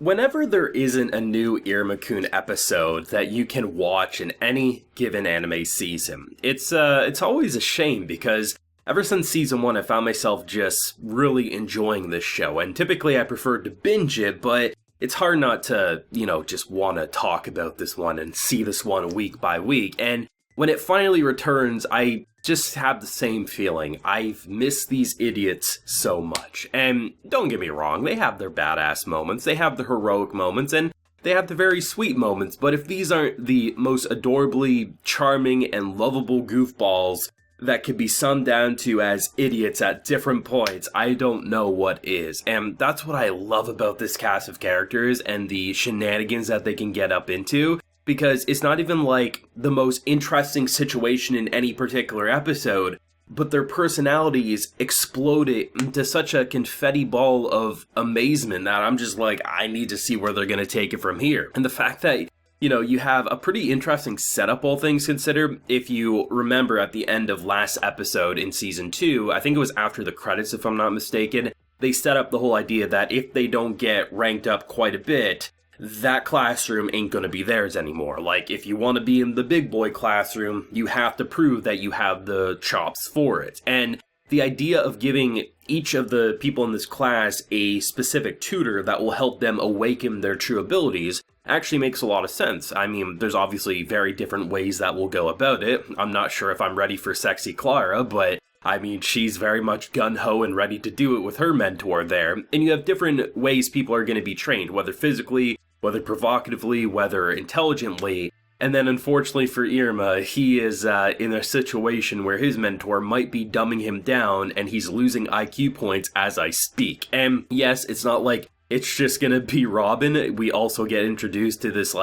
Whenever there isn't a new Iruma-kun episode that you can watch in any given anime season, it's always a shame because ever since season 1 I found myself just really enjoying this show, and typically I prefer to binge it, but it's hard not to, just want to talk about this one and see this one week by week, and when it finally returns, I just have the same feeling. I've missed these idiots so much. And don't get me wrong, they have their badass moments, they have the heroic moments, and they have the very sweet moments, but if these aren't the most adorably charming and lovable goofballs that could be summed down to as idiots at different points, I don't know what is. And that's what I love about this cast of characters and the shenanigans that they can get up into. Because it's not even like the most interesting situation in any particular episode, but their personalities exploded into such a confetti ball of amazement that I'm just like, I need to see where they're going to take it from here. And the fact that, you have a pretty interesting setup, all things considered. If you remember at the end of last episode in season 2, I think it was after the credits if I'm not mistaken, they set up the whole idea that if they don't get ranked up quite a bit, that classroom ain't gonna be theirs anymore. Like, if you want to be in the big boy classroom, you have to prove that you have the chops for it. And the idea of giving each of the people in this class a specific tutor that will help them awaken their true abilities actually makes a lot of sense. I mean, there's obviously very different ways that we'll go about it. I'm not sure if I'm ready for sexy Clara, but I mean, she's very much gung-ho and ready to do it with her mentor there. And you have different ways people are going to be trained, whether physically, whether provocatively, whether intelligently. And then unfortunately for Iruma, he is in a situation where his mentor might be dumbing him down and he's losing IQ points as I speak. And yes, it's not like it's just gonna be Robin. We also get introduced to this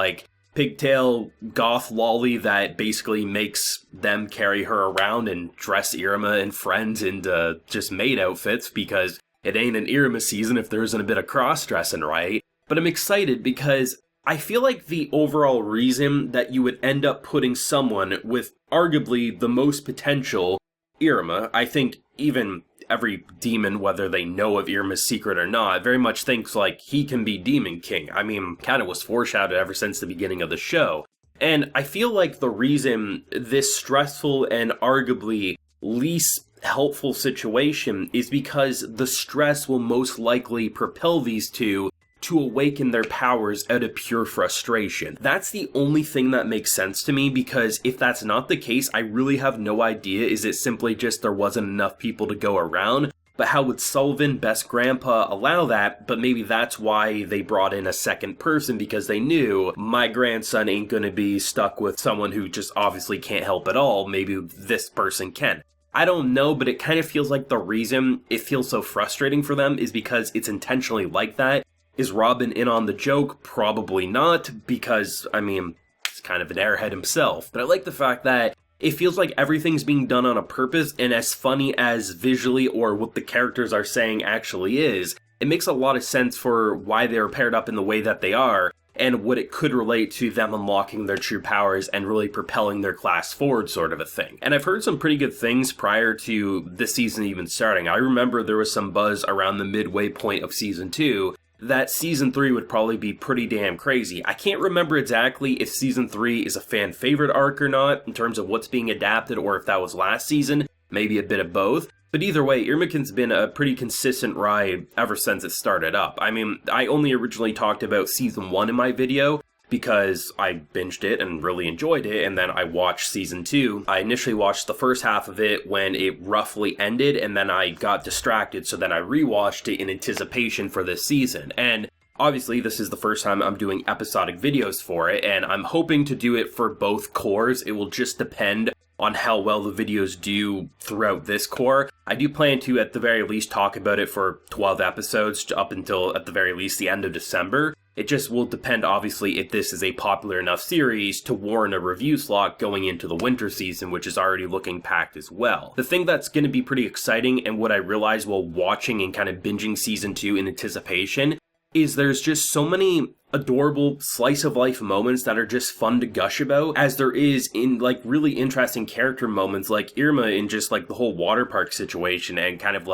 pigtail goth lolly that basically makes them carry her around and dress Iruma and friends into just maid outfits because it ain't an Iruma season if there isn't a bit of cross-dressing, right? But I'm excited because I feel like the overall reason that you would end up putting someone with arguably the most potential, Iruma, I think even every demon, whether they know of Iruma's secret or not, very much thinks he can be Demon King. I mean, kind of was foreshadowed ever since the beginning of the show. And I feel like the reason this stressful and arguably least helpful situation is because the stress will most likely propel these two to awaken their powers out of pure frustration. That's the only thing that makes sense to me, because if that's not the case, I really have no idea. Is it simply just there wasn't enough people to go around? But how would Sullivan, best grandpa, allow that? But maybe that's why they brought in a second person, because they knew my grandson ain't gonna be stuck with someone who just obviously can't help at all. Maybe this person can. I don't know, but it kind of feels like the reason it feels so frustrating for them is because it's intentionally like that. Is Robin in on the joke? Probably not, because, I mean, he's kind of an airhead himself. But I like the fact that it feels like everything's being done on a purpose, and as funny as visually or what the characters are saying actually is, it makes a lot of sense for why they're paired up in the way that they are, and what it could relate to them unlocking their true powers and really propelling their class forward, sort of a thing. And I've heard some pretty good things prior to this season even starting. I remember there was some buzz around the midway point of season 2 that season 3 would probably be pretty damn crazy. I can't remember exactly if season 3 is a fan favorite arc or not, in terms of what's being adapted, or if that was last season, maybe a bit of both. But either way, Iruma-kun's been a pretty consistent ride ever since it started up. I mean, I only originally talked about season 1 in my video, because I binged it and really enjoyed it, and then I watched season 2. I initially watched the first half of it when it roughly ended, and then I got distracted, so then I rewatched it in anticipation for this season. And obviously, this is the first time I'm doing episodic videos for it, and I'm hoping to do it for both cores. It will just depend on how well the videos do throughout this core. I do plan to, at the very least, talk about it for 12 episodes up until, at the very least, the end of December. It just will depend, obviously, if this is a popular enough series to warrant a review slot going into the winter season, which is already looking packed as well. The thing that's going to be pretty exciting, and what I realized while watching and kind of binging season 2 in anticipation, is there's just so many adorable slice-of-life moments that are just fun to gush about, as there is in, really interesting character moments, like Iruma in just, the whole water park situation, and kind of,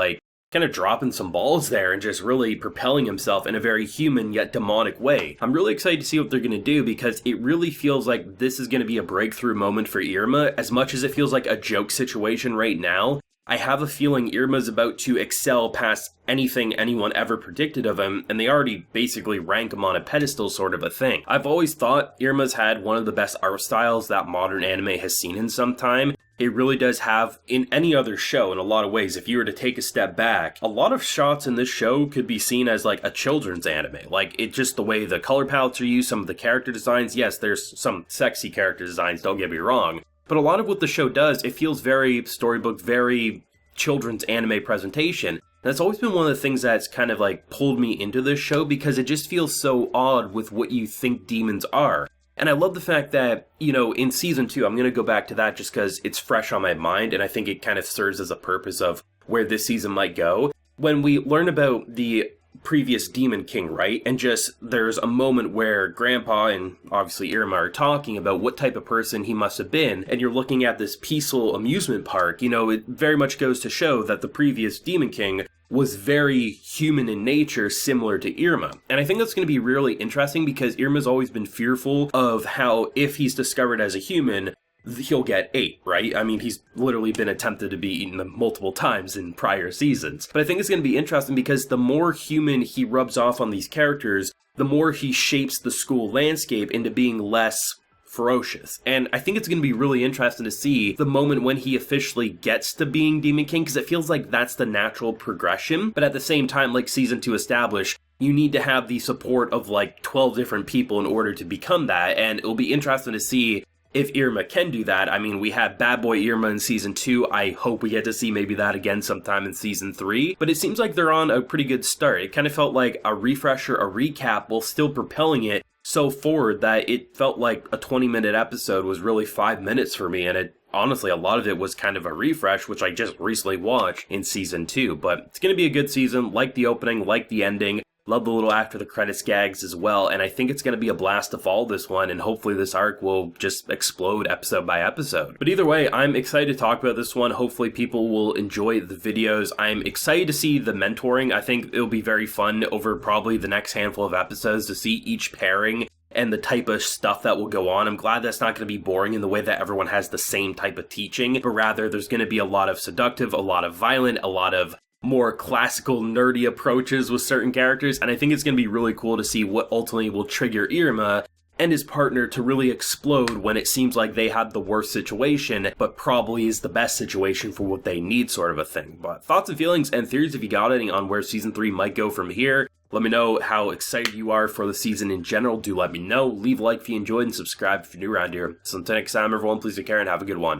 kind of dropping some balls there and just really propelling himself in a very human yet demonic way. I'm really excited to see what they're going to do because it really feels like this is going to be a breakthrough moment for Iruma. As much as it feels like a joke situation right now, I have a feeling Iruma's about to excel past anything anyone ever predicted of him, and they already basically rank him on a pedestal sort of a thing. I've always thought Iruma's had one of the best art styles that modern anime has seen in some time. It really does have, in any other show, in a lot of ways, if you were to take a step back, a lot of shots in this show could be seen as like a children's anime. Like, it just the way the color palettes are used, some of the character designs, yes, there's some sexy character designs, don't get me wrong. But a lot of what the show does, it feels very storybook, very children's anime presentation. And that's always been one of the things that's kind of like pulled me into this show because it just feels so odd with what you think demons are. And I love the fact that, you know, in season 2, I'm going to go back to that just because it's fresh on my mind and I think it kind of serves as a purpose of where this season might go. When we learn about the previous Demon King, right? And just there's a moment where Grandpa and obviously Iruma are talking about what type of person he must have been, and you're looking at this peaceful amusement park. You know, it very much goes to show that the previous Demon King was very human in nature, similar to Iruma. And I think that's going to be really interesting because Iruma's always been fearful of how if he's discovered as a human, he'll get ate, right? I mean, he's literally been attempted to be eaten multiple times in prior seasons. But I think it's going to be interesting because the more human he rubs off on these characters, the more he shapes the school landscape into being less ferocious. And I think it's going to be really interesting to see the moment when he officially gets to being Demon King, because it feels like that's the natural progression. But at the same time, like season 2 established, you need to have the support of like 12 different people in order to become that. And it'll be interesting to see if Iruma can do that. I mean, we had Bad Boy Iruma in season 2. I hope we get to see maybe that again sometime in season 3. But it seems like they're on a pretty good start. It kind of felt like a refresher, a recap, while still propelling it so forward that it felt like a 20-minute episode was really 5 minutes for me. And it honestly, a lot of it was kind of a refresh, which I just recently watched in season 2. But it's going to be a good season. Like the opening, like the ending. Love the little after the credits gags as well, and I think it's going to be a blast to follow this one, and hopefully this arc will just explode episode by episode. But either way, I'm excited to talk about this one. Hopefully people will enjoy the videos. I'm excited to see the mentoring. I think it'll be very fun over probably the next handful of episodes to see each pairing and the type of stuff that will go on. I'm glad that's not going to be boring in the way that everyone has the same type of teaching, but rather there's going to be a lot of seductive, a lot of violent, a lot of more classical nerdy approaches with certain characters, and I think it's going to be really cool to see what ultimately will trigger Iruma and his partner to really explode when it seems like they had the worst situation, but probably is the best situation for what they need, sort of a thing. But thoughts and feelings and theories, if you got any on where season 3 might go from here. Let me know how excited you are for the season in general. Do let me know. Leave a like if you enjoyed and subscribe if you're new around here. So until next time, everyone, please take care and have a good one.